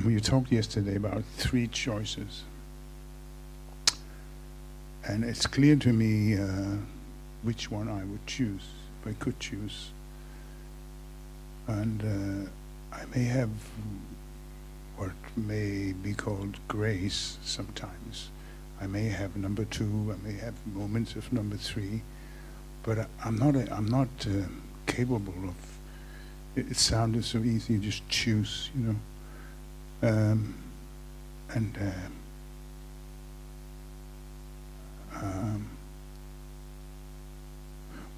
you talked yesterday about 3 choices. And it's clear to me which one I would choose, if I could choose. And I may have what may be called grace sometimes. I may have number 2, I may have moments of number 3, but I'm not capable of. It sounded so easy, just choose, you know.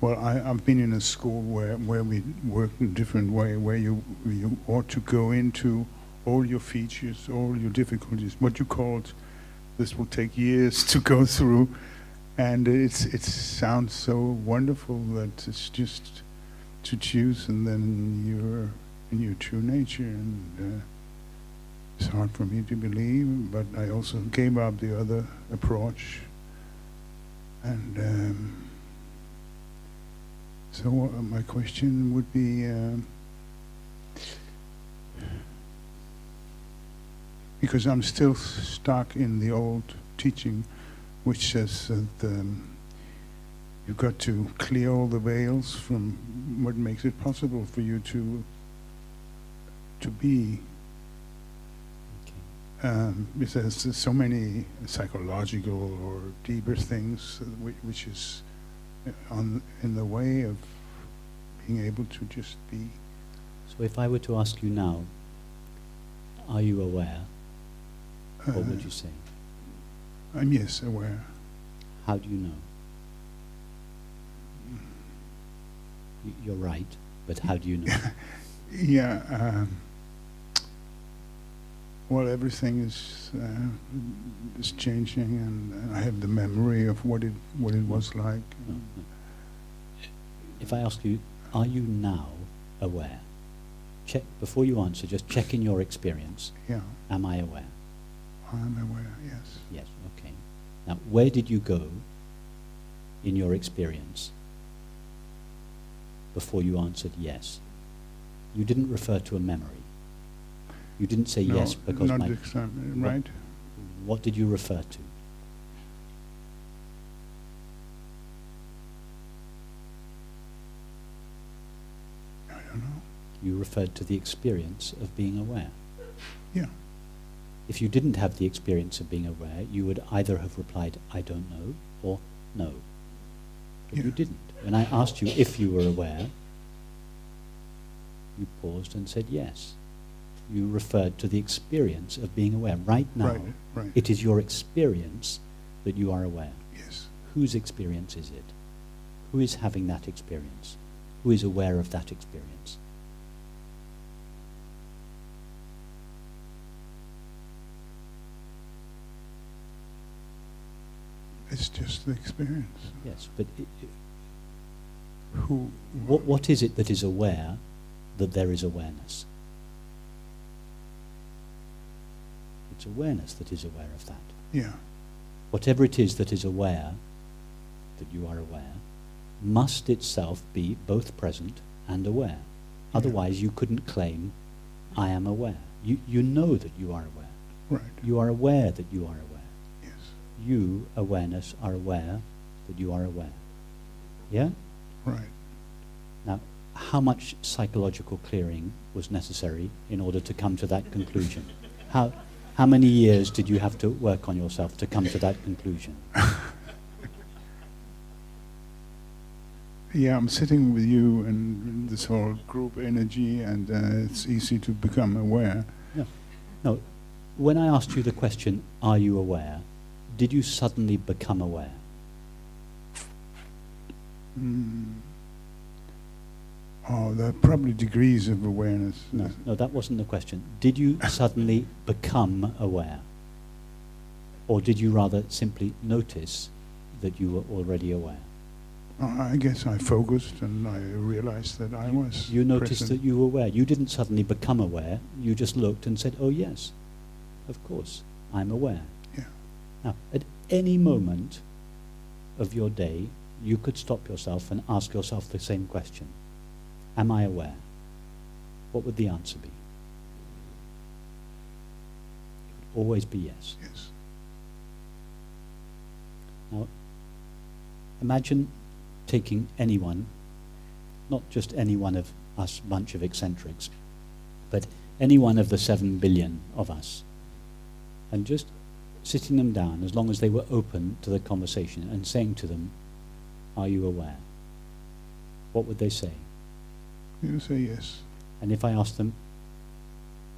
Well, I've been in a school where we work in a different way, where you ought to go into all your features, all your difficulties, what you called, this will take years to go through, and it sounds so wonderful that it's just to choose, and then you're in your true nature, and it's hard for me to believe, but I also gave up the other approach, and so my question would be, because I'm still stuck in the old teaching, which says that you've got to clear all the veils from what makes it possible for you to be. Because there's so many psychological or deeper things which is in the way of being able to just be. So if I were to ask you now, are you aware? What would you say? I'm yes, aware. How do you know? You're right, but how do you know? Yeah. Well, everything is changing, and I have the memory of what it was like. No. If I ask you, are you now aware? Check before you answer. Just check in your experience. Yeah. Am I aware? I'm aware. Yes. Yes. Okay. Now, where did you go in your experience before you answered yes? You didn't refer to a memory. You didn't say No, yes because not my... right. What did you refer to? I don't know. You referred to the experience of being aware. Yeah. If you didn't have the experience of being aware, you would either have replied, I don't know, or no. But Yeah. you didn't. When I asked you if you were aware, you paused and said yes. You referred to the experience of being aware. Right now, Right. it is your experience that you are aware. Yes. Whose experience is it? Who is having that experience? Who is aware of that experience? It's just the experience. Yes, but Who? what is it that is aware that there is awareness? It's awareness that is aware of that. Yeah. Whatever it is that is aware, that you are aware, must itself be both present and aware. Yeah. Otherwise, you couldn't claim, I am aware. You know that you are aware. Right. You are aware that you are aware. Yes. You, awareness, are aware that you are aware. Yeah? Right. Now, how much psychological clearing was necessary in order to come to that conclusion? How many years did you have to work on yourself to come to that conclusion? Yeah, I'm sitting with you and this whole group energy, and it's easy to become aware. No. When I asked you the question, are you aware, did you suddenly become aware? Oh, there are probably degrees of awareness. No, that wasn't the question. Did you suddenly become aware? Or did you rather simply notice that you were already aware? I guess I focused and I realized that I was You noticed present. that you were aware. You didn't suddenly become aware. You just looked and said, oh yes, of course, I'm aware. Yeah. Now, at any moment of your day, you could stop yourself and ask yourself the same question. Am I aware? What would the answer be? always be yes. Yes. Now, imagine taking anyone, not just any one of us bunch of eccentrics, but any one of the 7 billion of us, and just sitting them down as long as they were open to the conversation and saying to them, are you aware? What would they say? You say yes. And if I asked them,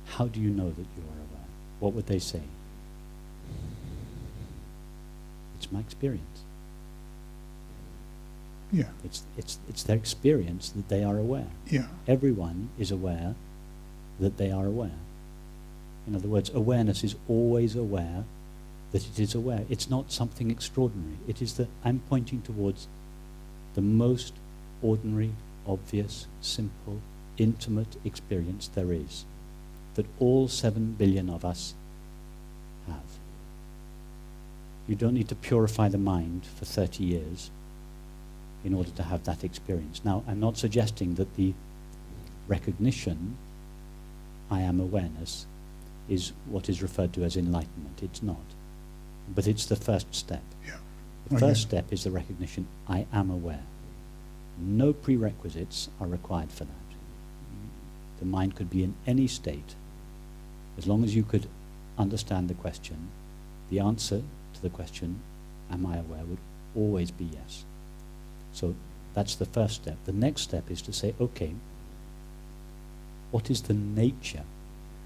how do you know that you are aware? What would they say? It's my experience. Yeah. It's their experience that they are aware. Yeah. Everyone is aware that they are aware. In other words, awareness is always aware that it is aware. It's not something extraordinary. It is that I'm pointing towards the most ordinary, obvious, simple, intimate experience there is, that all 7 billion of us have. You don't need to purify the mind for 30 years in order to have that experience. Now, I'm not suggesting that the recognition, I am awareness, is what is referred to as enlightenment. It's not. But it's the first step. Yeah. The first step is the recognition, I am aware. No prerequisites are required for that. The mind could be in any state. As long as you could understand the question, the answer to the question, am I aware, would always be yes. So that's the first step. The next step is to say, okay, what is the nature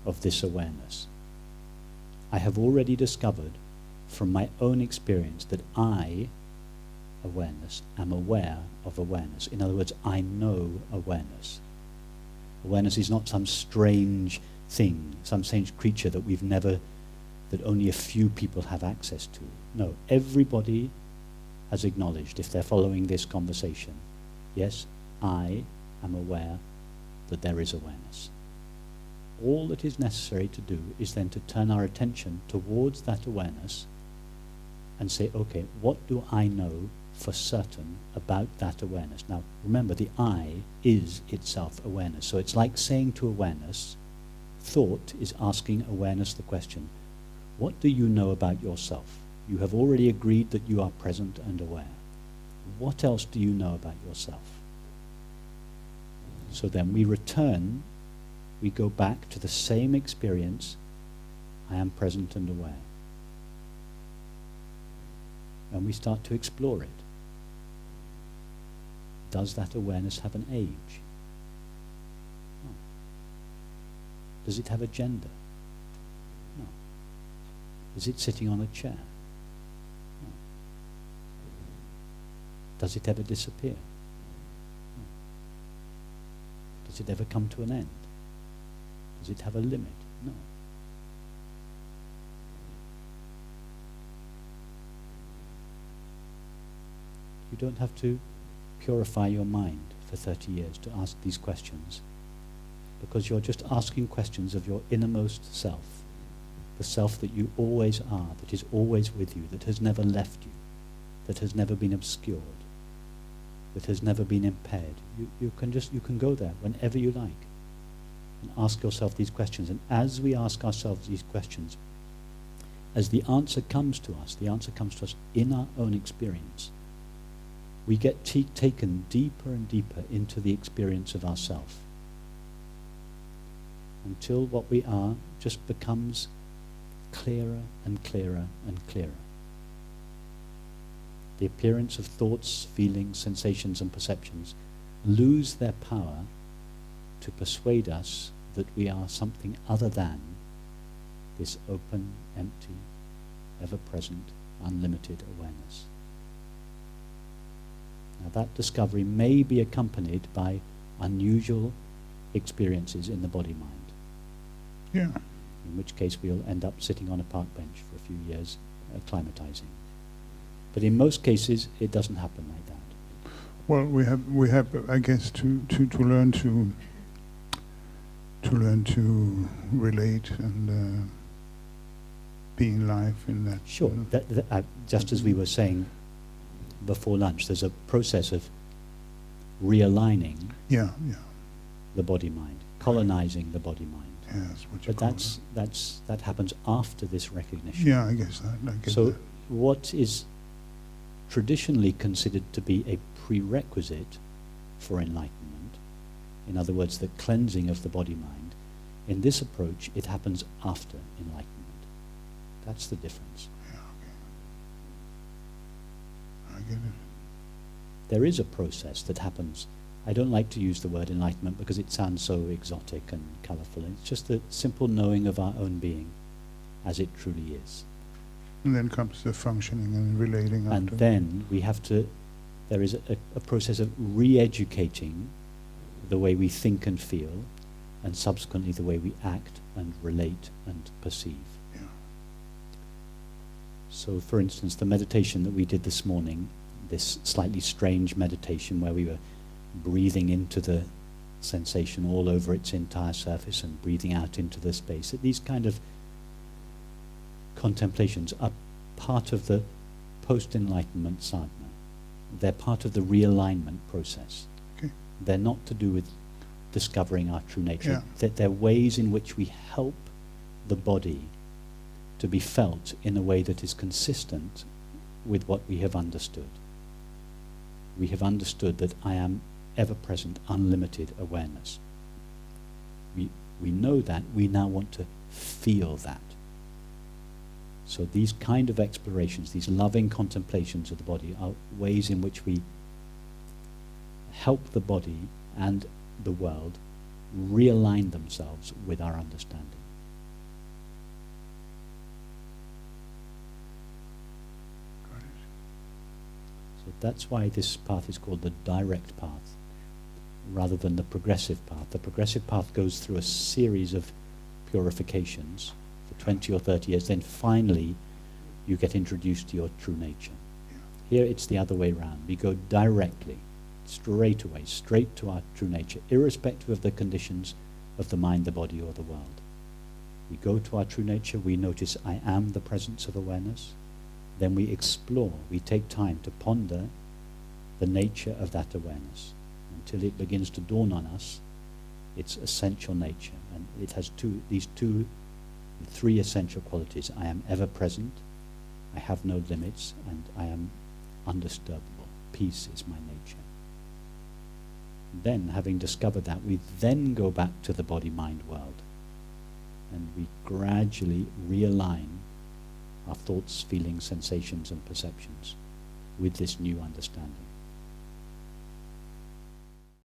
of this awareness? I have already discovered from my own experience that I, awareness, am aware of awareness. In other words, I know awareness. Awareness is not some strange thing, some strange creature that we've never, that only a few people have access to. No, everybody has acknowledged, if they're following this conversation, yes, I am aware that there is awareness. All that is necessary to do is then to turn our attention towards that awareness and say, okay, what do I know for certain about that awareness? Now, remember, the I is itself awareness. So it's like saying to awareness, thought is asking awareness the question, what do you know about yourself? You have already agreed that you are present and aware. What else do you know about yourself? So then we return, we go back to the same experience, I am present and aware. And we start to explore it. Does that awareness have an age? No. Does it have a gender? No. Is it sitting on a chair? No. Does it ever disappear? No. Does it ever come to an end? Does it have a limit? No. You don't have to purify your mind for 30 years to ask these questions, because you're just asking questions of your innermost self, the self that you always are, that is always with you, that has never left you, that has never been obscured, that has never been impaired. You can go there whenever you like and ask yourself these questions. And as we ask ourselves these questions, as the answer comes to us in our own experience, we get taken deeper and deeper into the experience of ourself, until what we are just becomes clearer and clearer and clearer. The appearance of thoughts, feelings, sensations, and perceptions lose their power to persuade us that we are something other than this open, empty, ever-present, unlimited awareness. Now, that discovery may be accompanied by unusual experiences in the body-mind. Yeah. In which case we'll end up sitting on a park bench for a few years, acclimatizing. But in most cases, it doesn't happen like that. Well, we have, I guess, to learn to relate and be in life in that. Sure. Just as we were saying before lunch, there's a process of realigning Yeah. the body-mind, colonizing the body-mind. Yeah, that's what you But call that happens after this recognition. Yeah, I guess that. I get So that. what is traditionally considered to be a prerequisite for enlightenment, in other words, the cleansing of the body-mind, in this approach, it happens after enlightenment. That's the difference. Yeah, okay. I get it. There is a process that happens. I don't like to use the word enlightenment because it sounds so exotic and colourful. It's just the simple knowing of our own being as it truly is. And then comes the functioning and relating And after. then we have to, there is a process of re-educating the way we think and feel, and subsequently the way we act and relate and perceive. Yeah. So for instance, the meditation that we did this morning, this slightly strange meditation where we were breathing into the sensation all over its entire surface and breathing out into the space, that these kind of contemplations are part of the post-enlightenment sadhana. They're part of the realignment process. Okay. They're not to do with discovering our true nature. Yeah. They're ways in which we help the body to be felt in a way that is consistent with what we have understood. We have understood that I am ever-present, unlimited awareness. We know that. We now want to feel that. So these kind of explorations, these loving contemplations of the body, are ways in which we help the body and the world realign themselves with our understanding. Got it. So that's why this path is called the direct path, rather than the progressive path. The progressive path goes through a series of purifications for 20 or 30 years, then finally you get introduced to your true nature. Yeah. Here it's the other way around. We go directly, straight away, straight to our true nature, irrespective of the conditions of the mind, the body, or the world. We go to our true nature, we notice I am the presence of awareness, then we explore, we take time to ponder the nature of that awareness until it begins to dawn on us its essential nature. And it has three essential qualities. I am ever present, I have no limits, and I am undisturbable. Peace is my nature. Then, having discovered that, we then go back to the body-mind world, and we gradually realign our thoughts, feelings, sensations, and perceptions with this new understanding.